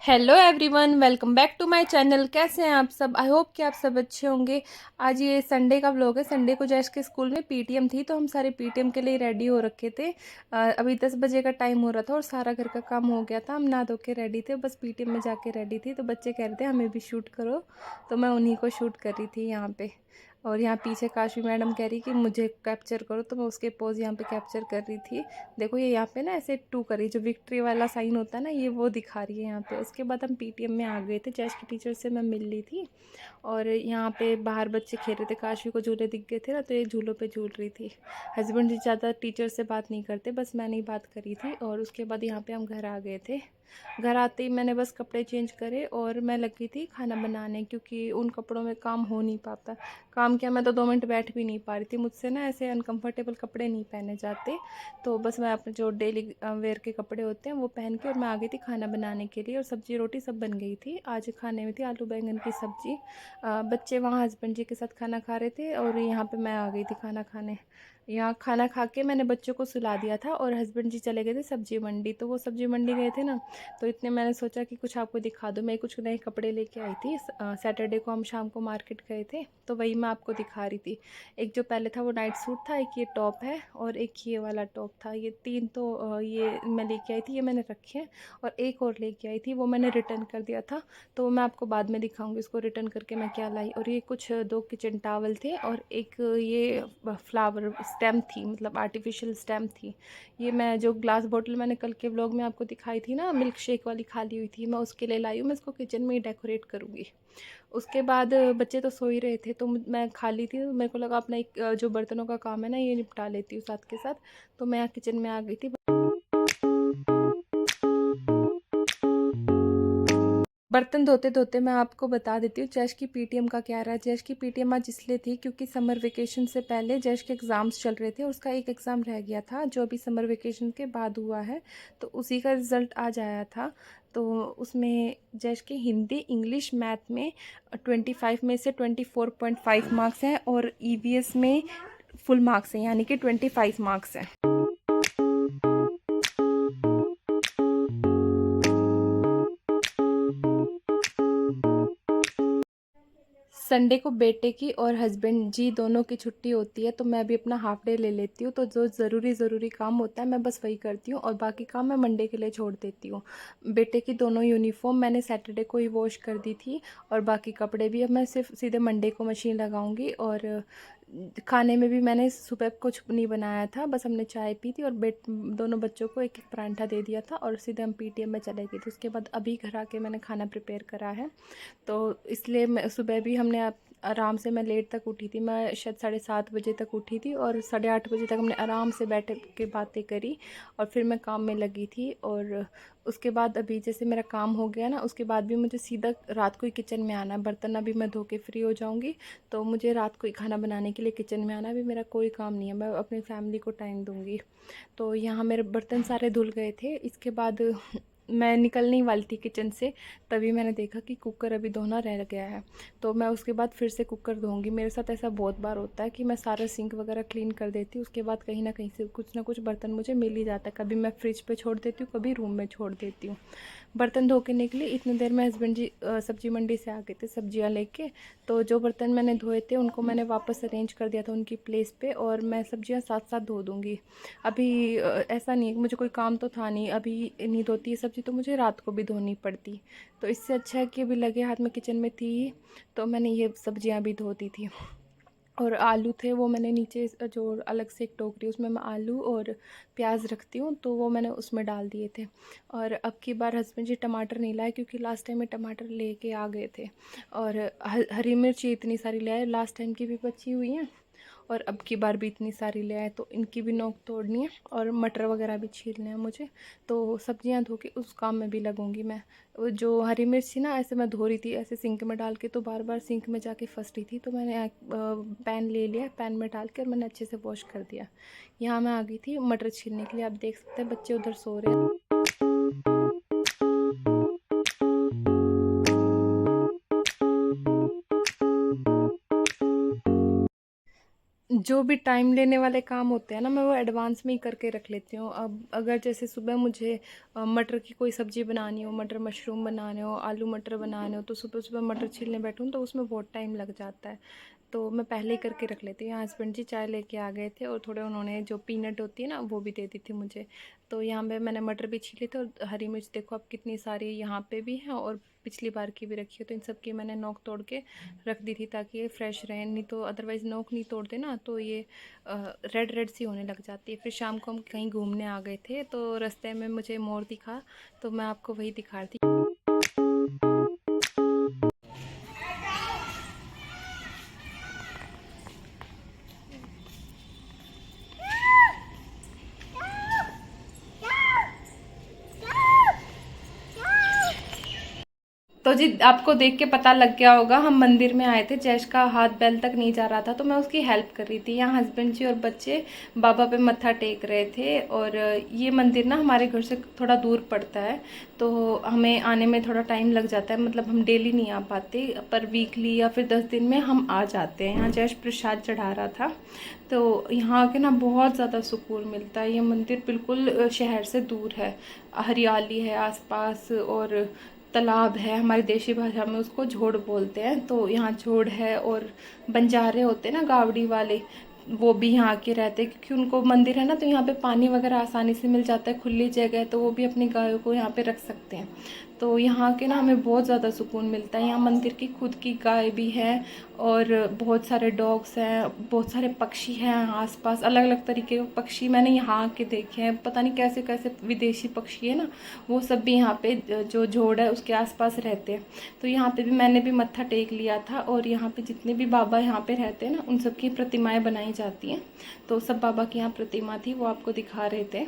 Hello everyone, welcome back to my channel. कैसे हैं आप सब? आई होप कि आप सब अच्छे होंगे। आज ये संडे का व्लॉग है। संडे को जैश के स्कूल में पीटीएम थी, तो हम सारे पीटीएम के लिए रेडी हो रखे थे। अभी 10 बजे का टाइम हो रहा था और सारा घर का काम हो गया था। हम नहा धो के रेडी थे, बस पीटीएम में जाके रेडी थी। तो बच्चे कह रहे थे हमें भी शूट करो, तो मैं उन्हीं को शूट कर रही थी यहाँ पे। और यहाँ पीछे काशवी मैडम कह रही कि मुझे कैप्चर करो, तो मैं उसके पोज यहाँ पे कैप्चर कर रही थी। देखो ये यहाँ पे ना ऐसे टू करी, जो विक्ट्री वाला साइन होता है ना, ये वो दिखा रही है यहाँ पे। उसके बाद हम पीटीएम में आ गए थे। जैश की टीचर से मैं मिल ली थी और यहाँ पे बाहर बच्चे खेल रहे थे। काशवी को झूले दिख गए थे ना, तो ये झूलों पे झूल रही थी। हस्बैंड जी ज़्यादा टीचर से बात नहीं करते, बस मैंने ही बात करी थी। और उसके बाद यहाँ पे हम घर आ गए थे। घर आते ही मैंने बस कपड़े चेंज करे और मैं लगी थी खाना बनाने, क्योंकि उन कपड़ों में काम हो नहीं पाता। काम किया, मैं तो 2 मिनट बैठ भी नहीं पा रही थी। मुझसे ना ऐसे अनकंफर्टेबल कपड़े नहीं पहने जाते। तो बस मैं अपने जो डेली वेयर के कपड़े होते हैं वो पहन के और मैं आ गई थी खाना बनाने के लिए। और सब्जी रोटी सब बन गई थी। आज खाने में थी आलू बैंगन की सब्जी। बच्चे वहाँ हस्बैंड जी के साथ खाना खा रहे थे और यहाँ पे मैं आ गई थी खाना खाने। यहाँ खाना खा के मैंने बच्चों को सुला दिया था और हस्बैंड जी चले गए थे सब्जी मंडी। तो वो सब्जी मंडी गए थे ना, तो इतने मैंने सोचा कि कुछ आपको दिखा दूँ। मैं कुछ नए कपड़े लेके आई थी। सैटरडे को हम शाम को मार्केट गए थे, तो वही मैं आपको दिखा रही थी। एक जो पहले था वो नाइट सूट था, एक ये टॉप है और एक ये वाला टॉप था। ये तीन तो ये मैं लेके आई थी, ये मैंने रखे हैं। और एक और लेके आई थी, वो मैंने रिटर्न कर दिया था। तो मैं आपको बाद में दिखाऊंगी इसको रिटर्न करके मैं क्या लाई। और ये कुछ 2 किचन टावल थे और एक ये फ्लावर स्टेम थी, मतलब आर्टिफिशियल स्टेम थी। ये मैं जो ग्लास बोतल मैंने कल के व्लॉग में आपको दिखाई थी ना, मिल्क शेक वाली खाली हुई थी, मैं उसके लिए लाई हूँ। मैं इसको किचन में ही डेकोरेट करूँगी। उसके बाद बच्चे तो सो ही रहे थे, तो मैं खाली थी, तो मेरे को लगा अपना एक जो बर्तनों का काम है ना, ये निपटा लेती हूँ साथ के साथ। तो मैं किचन में आ गई थी। बर्तन धोते धोते मैं आपको बता देती हूँ जैश की पीटीएम का क्या रहा। जैश की पीटीएम आज इसलिए थी क्योंकि समर वेकेशन से पहले जैश के एग्ज़ाम्स चल रहे थे और उसका एक एग्ज़ाम रह गया था, जो अभी समर वेकेशन के बाद हुआ है। तो उसी का रिज़ल्ट आज आया था। तो उसमें जैश के हिंदी इंग्लिश मैथ में 25 में से 24.5 मार्क्स हैं और ईवीएस में फुल मार्क्स हैं, यानी कि 25 मार्क्स हैं। संडे को बेटे की और हस्बैंड जी दोनों की छुट्टी होती है, तो मैं भी अपना हाफ डे ले लेती हूँ। तो जो ज़रूरी काम होता है मैं बस वही करती हूँ और बाकी काम मैं मंडे के लिए छोड़ देती हूँ। बेटे की दोनों यूनिफॉर्म मैंने सैटरडे को ही वॉश कर दी थी और बाकी कपड़े भी अब मैं सिर्फ सीधे मंडे को मशीन लगाऊंगी। और खाने में भी मैंने सुबह कुछ नहीं बनाया था, बस हमने चाय पी थी और दोनों बच्चों को एक एक परांठा दे दिया था और सीधे हम पीटीएम में चले गए थे। उसके बाद अभी घर आके मैंने खाना प्रिपेयर करा है। तो इसलिए मैं सुबह भी हमने आराम से, मैं लेट तक उठी थी, मैं शायद 7:30 बजे तक उठी थी और 8:30 बजे तक हमने आराम से बैठ के बातें करी और फिर मैं काम में लगी थी। और उसके बाद अभी जैसे मेरा काम हो गया ना, उसके बाद भी मुझे सीधा रात को ही किचन में आना है। बर्तन अभी मैं धो के फ्री हो जाऊंगी, तो मुझे रात को ही खाना बनाने के लिए किचन में आना है। अभी मेरा कोई काम नहीं है, मैं अपनी फैमिली को टाइम दूंगी। तो यहाँ मेरे बर्तन सारे धुल गए थे। इसके बाद मैं निकलने ही वाली थी किचन से, तभी मैंने देखा कि कुकर अभी धोना रह गया है। तो मैं उसके बाद फिर से कुकर धोऊंगी। मेरे साथ ऐसा बहुत बार होता है कि मैं सारा सिंक वगैरह क्लीन कर देती हूँ, उसके बाद कहीं ना कहीं से कुछ ना कुछ बर्तन मुझे मिल ही जाता है। कभी मैं फ्रिज पे छोड़ देती हूँ, कभी रूम में छोड़ देती हूँ। बर्तन धो के निकली, इतनी देर में हस्बैंड जी सब्जी मंडी से आ गए थे सब्जियां लेके। तो जो बर्तन मैंने धोए थे उनको मैंने वापस अरेंज कर दिया था उनकी प्लेस पे, और मैं सब्जियां साथ साथ धो दूँगी। अभी ऐसा नहीं है कि मुझे कोई काम तो था नहीं, अभी नहीं धोती है सब्ज़ी तो मुझे रात को भी धोनी पड़ती। तो इससे अच्छा है कि अभी लगे हाथ में किचन में थी ही, तो मैंने ये सब्जियां भी धो दी थी। और आलू थे वो मैंने नीचे जो अलग से एक टोकरी, उसमें मैं आलू और प्याज रखती हूँ, तो वो मैंने उसमें डाल दिए थे। और अब की बार हस्बैंड जी टमाटर नहीं लाए, क्योंकि लास्ट टाइम में टमाटर लेके आ गए थे। और हरी मिर्ची इतनी सारी ले आए, लास्ट टाइम की भी बची हुई हैं और अब की बार भी इतनी सारी ले आए, तो इनकी भी नोक तोड़नी है और मटर वगैरह भी छीलने हैं मुझे। तो सब्जियां धो के उस काम में भी लगूंगी मैं। वो जो हरी मिर्च थी ना, ऐसे मैं धो रही थी ऐसे सिंक में डाल के, तो बार बार सिंक में जाके फंस रही थी। तो मैंने एक पैन ले लिया, पैन में डाल के और मैंने अच्छे से वॉश कर दिया। यहाँ मैं आ गई थी मटर छीलने के लिए। आप देख सकते हैं बच्चे उधर सो रहे हैं। जो भी टाइम लेने वाले काम होते हैं ना, मैं वो एडवांस में ही करके रख लेती हूँ। अब अगर जैसे सुबह मुझे मटर की कोई सब्ज़ी बनानी हो, मटर मशरूम बनाने हो, आलू मटर बनाने हो, तो सुबह सुबह मटर छीलने बैठूँ तो उसमें बहुत टाइम लग जाता है। तो मैं पहले ही करके रख लेती हूँ। यहाँ हस्बैंड जी चाय लेके आ गए थे और थोड़े उन्होंने जो पीनट होती है ना वो भी दे दी थी मुझे। तो यहाँ पे मैंने मटर भी छीले थे और हरी मिर्च देखो अब कितनी सारी यहाँ पे भी है और पिछली बार की भी रखी है। तो इन सब की मैंने नोक तोड़ के रख दी थी ताकि ये फ्रेश रहें, नहीं तो अदरवाइज़ नोक नहीं तोड़ते ना तो ये रेड रेड सी होने लग जाती है। फिर शाम को हम कहीं घूमने आ गए थे तो रास्ते में मुझे मोर दिखा, तो मैं आपको वही दिखा रही थी। तो जी आपको देख के पता लग गया होगा, हम मंदिर में आए थे। जैश का हाथ बैल तक नहीं जा रहा था तो मैं उसकी हेल्प कर रही थी। यहाँ हस्बैंड जी और बच्चे बाबा पे मत्था टेक रहे थे। और ये मंदिर ना हमारे घर से थोड़ा दूर पड़ता है तो हमें आने में थोड़ा टाइम लग जाता है। मतलब हम डेली नहीं आ पाते, पर वीकली या फिर 10 दिन में हम आ जाते हैं। यहाँ जैश प्रसाद चढ़ा रहा था तो यहाँ आके ना बहुत ज़्यादा सुकून मिलता है। ये मंदिर बिल्कुल शहर से दूर है, हरियाली है आसपास और तालाब है। हमारी देशी भाषा में उसको झोड़ बोलते हैं। तो यहाँ झोड़ है और बंजारे होते हैं ना गावड़ी वाले, वो भी यहाँ आके रहते हैं क्योंकि उनको मंदिर है ना तो यहाँ पे पानी वगैरह आसानी से मिल जाता है, खुली जगह है तो वो भी अपनी गायों को यहाँ पे रख सकते हैं। तो यहाँ के ना हमें बहुत ज़्यादा सुकून मिलता है। यहाँ मंदिर की खुद की गाय भी है और बहुत सारे डॉग्स हैं, बहुत सारे पक्षी हैं आसपास। अलग अलग तरीके के पक्षी मैंने यहाँ आके देखे हैं, पता नहीं कैसे कैसे विदेशी पक्षी है ना, वो सब भी यहाँ पे जो झोड़ है उसके आसपास रहते हैं। तो यहाँ पे भी मैंने भी मत्था टेक लिया था और यहाँ पे जितने भी बाबा यहाँ पे रहते हैं ना उन सब की प्रतिमाएं बनाई जाती हैं। तो सब बाबा की यहाँ प्रतिमा थी, वो आपको दिखा रहे थे।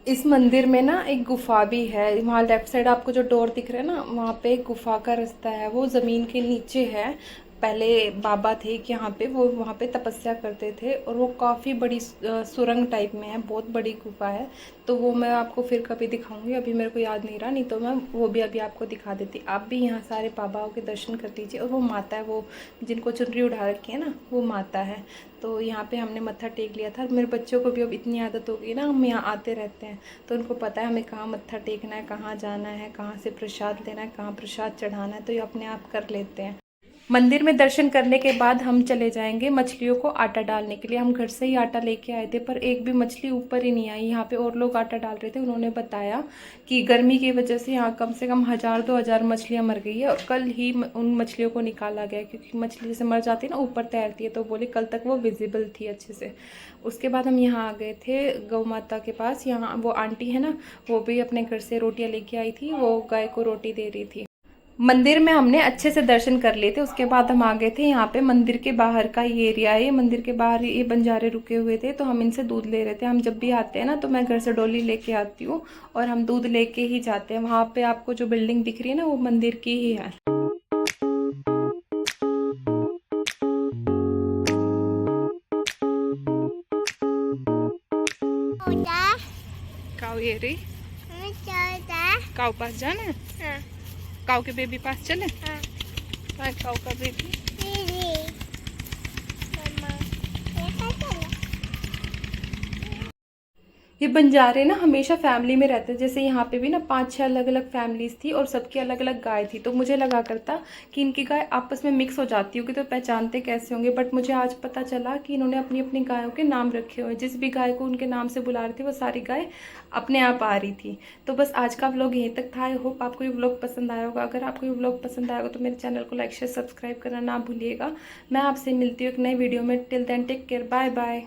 इस मंदिर में ना एक गुफा भी है। वहाँ लेफ्ट साइड आपको जो डोर दिख रहा है ना, वहाँ पे एक गुफा का रास्ता है, वो ज़मीन के नीचे है। पहले बाबा थे कि यहाँ पे वो वहाँ पे तपस्या करते थे और वो काफ़ी बड़ी सुरंग टाइप में है, बहुत बड़ी गुफा है। तो वो मैं आपको फिर कभी दिखाऊंगी, अभी मेरे को याद नहीं रहा, नहीं तो मैं वो भी अभी आपको दिखा देती। आप भी यहाँ सारे बाबाओं के दर्शन कर लीजिए। और वो माता है, वो जिनको चुनरी उठा रखी है ना वो माता है। तो यहाँ पे हमने मत्था टेक लिया था। मेरे बच्चों को भी अब इतनी आदत हो गई ना, हम यहाँ आते रहते हैं तो उनको पता है हमें कहाँ मत्था टेकना है, कहाँ जाना है, कहाँ से प्रसाद लेना है, कहाँ प्रसाद चढ़ाना है, तो ये अपने आप कर लेते हैं। मंदिर में दर्शन करने के बाद हम चले जाएंगे मछलियों को आटा डालने के लिए। हम घर से ही आटा लेके आए थे पर एक भी मछली ऊपर ही नहीं आई। यहाँ पे और लोग आटा डाल रहे थे, उन्होंने बताया कि गर्मी की वजह से यहाँ कम से कम 1000-2000 मछलियाँ मर गई है और कल ही उन मछलियों को निकाला गया क्योंकि मछली जैसे मर जाती है ना ऊपर तैरती है, तो बोले कल तक वो विजिबल थी अच्छे से। उसके बाद हम यहाँ आ गए थे गौ माता के पास। यहाँ वो आंटी है ना, वो भी अपने घर से रोटियाँ लेके आई थी, वो गाय को रोटी दे रही थी। मंदिर में हमने अच्छे से दर्शन कर लिए थे। उसके बाद हम आ गए थे यहाँ पे मंदिर के बाहर का ये एरिया है। मंदिर के बाहर ये बंजारे रुके हुए थे तो हम इनसे दूध ले रहे थे। हम जब भी आते हैं ना तो मैं घर से डोली लेके आती हूँ और हम दूध लेके ही जाते हैं। वहाँ पे आपको जो बिल्डिंग दिख रही है ना वो मंदिर की ही है। काऊ ये रही, काऊ पास जाना है। हाँ। काऊ के बेबी पास चले। हाँ। काऊ का बेबी ये बंजारे ना हमेशा फैमिली में रहते हैं। जैसे यहाँ पे भी ना 5-6 अलग अलग फैमिलीज थी और सबकी अलग अलग गाय थी। तो मुझे लगा करता कि इनकी गाय आपस में मिक्स हो जाती होगी तो पहचानते कैसे होंगे, बट मुझे आज पता चला कि इन्होंने अपनी अपनी गायों के नाम रखे हुए। जिस भी गाय को उनके नाम से बुला रहे थे वो सारी गाय अपने आप आ रही थी। तो बस आज का व्लॉग यहीं तक था। आई होप आपको ये व्लॉग पसंद आया होगा। अगर आपको ये व्लॉग पसंद आएगा तो मेरे चैनल को लाइक शेयर सब्सक्राइब करना ना भूलिएगा। मैं आपसे मिलती हूँ एक नई वीडियो में। Till then take care, bye bye.